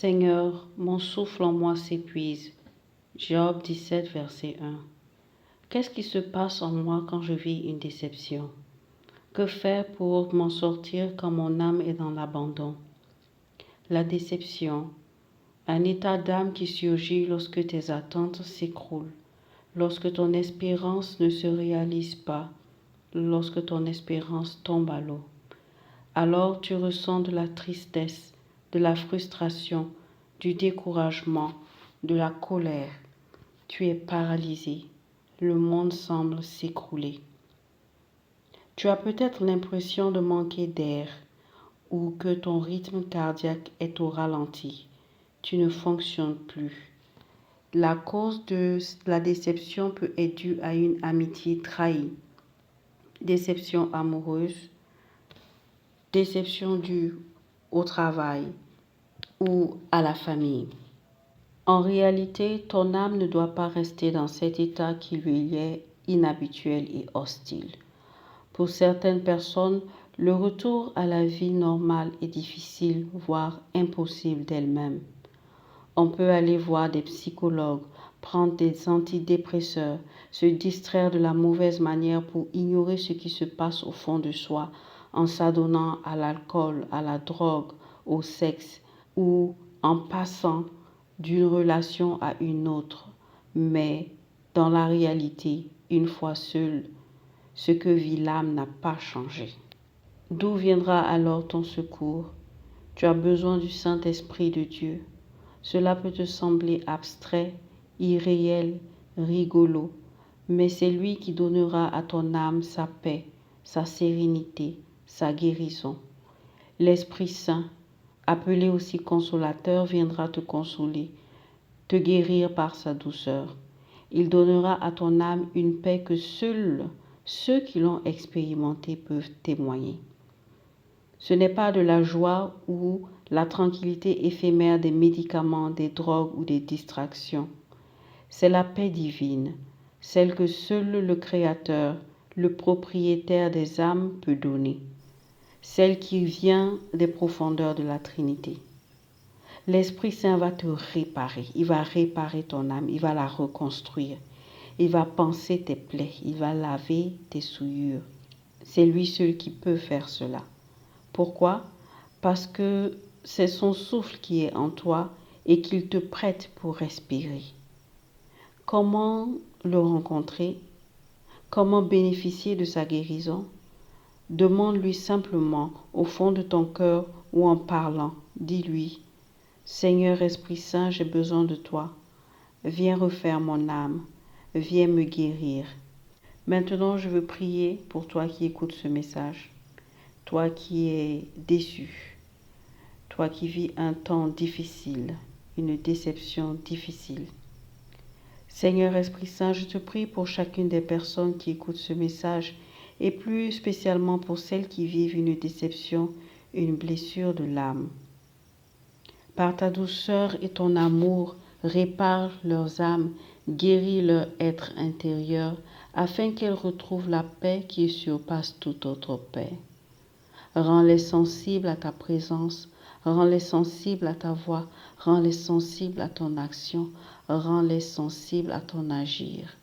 Seigneur, mon souffle en moi s'épuise. Job 17, verset 1. Qu'est-ce qui se passe en moi quand je vis une déception? Que faire pour m'en sortir quand mon âme est dans l'abandon? La déception, un état d'âme qui surgit lorsque tes attentes s'écroulent, lorsque ton espérance ne se réalise pas, lorsque ton espérance tombe à l'eau. Alors tu ressens de la tristesse, de la frustration, du découragement, de la colère. Tu es paralysé. Le monde semble s'écrouler. Tu as peut-être l'impression de manquer d'air ou que ton rythme cardiaque est au ralenti. Tu ne fonctionnes plus. La cause de la déception peut être due à une amitié trahie, déception amoureuse, déception due au travail ou à la famille. En réalité, ton âme ne doit pas rester dans cet état qui lui est inhabituel et hostile. Pour certaines personnes, le retour à la vie normale est difficile, voire impossible d'elle-même. On peut aller voir des psychologues, prendre des antidépresseurs, se distraire de la mauvaise manière pour ignorer ce qui se passe au fond de soi en s'adonnant à l'alcool, à la drogue, au sexe ou en passant d'une relation à une autre. Mais dans la réalité, une fois seule, ce que vit l'âme n'a pas changé. D'où viendra alors ton secours? Tu as besoin du Saint-Esprit de Dieu. Cela peut te sembler abstrait, irréel, rigolo, mais c'est lui qui donnera à ton âme sa paix, sa sérénité, sa guérison. L'Esprit Saint, appelé aussi consolateur, viendra te consoler, te guérir par sa douceur. Il donnera à ton âme une paix que seuls ceux qui l'ont expérimentée peuvent témoigner. Ce n'est pas de la joie ou la tranquillité éphémère des médicaments, des drogues ou des distractions. C'est la paix divine, celle que seul le Créateur, le propriétaire des âmes peut donner, celle qui vient des profondeurs de la Trinité. L'Esprit Saint va te réparer, il va réparer ton âme, il va la reconstruire, il va panser tes plaies, il va laver tes souillures. C'est lui seul qui peut faire cela. Pourquoi? Parce que c'est son souffle qui est en toi et qu'il te prête pour respirer. Comment le rencontrer? Comment bénéficier de sa guérison? Demande-lui simplement au fond de ton cœur ou en parlant. Dis-lui, Seigneur Esprit Saint, j'ai besoin de toi. Viens refaire mon âme. Viens me guérir. Maintenant, je veux prier pour toi qui écoutes ce message. Toi qui es déçu, toi qui vis un temps difficile, une déception difficile. Seigneur Esprit Saint, je te prie pour chacune des personnes qui écoutent ce message et plus spécialement pour celles qui vivent une déception, une blessure de l'âme. Par ta douceur et ton amour, répare leurs âmes, guéris leur être intérieur afin qu'elles retrouvent la paix qui surpasse toute autre paix. Rends-les sensibles à ta présence, rends-les sensibles à ta voix, rends-les sensibles à ton action, rends-les sensibles à ton agir.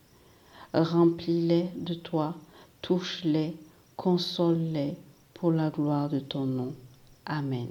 Remplis-les de toi, touche-les, console-les pour la gloire de ton nom. Amen.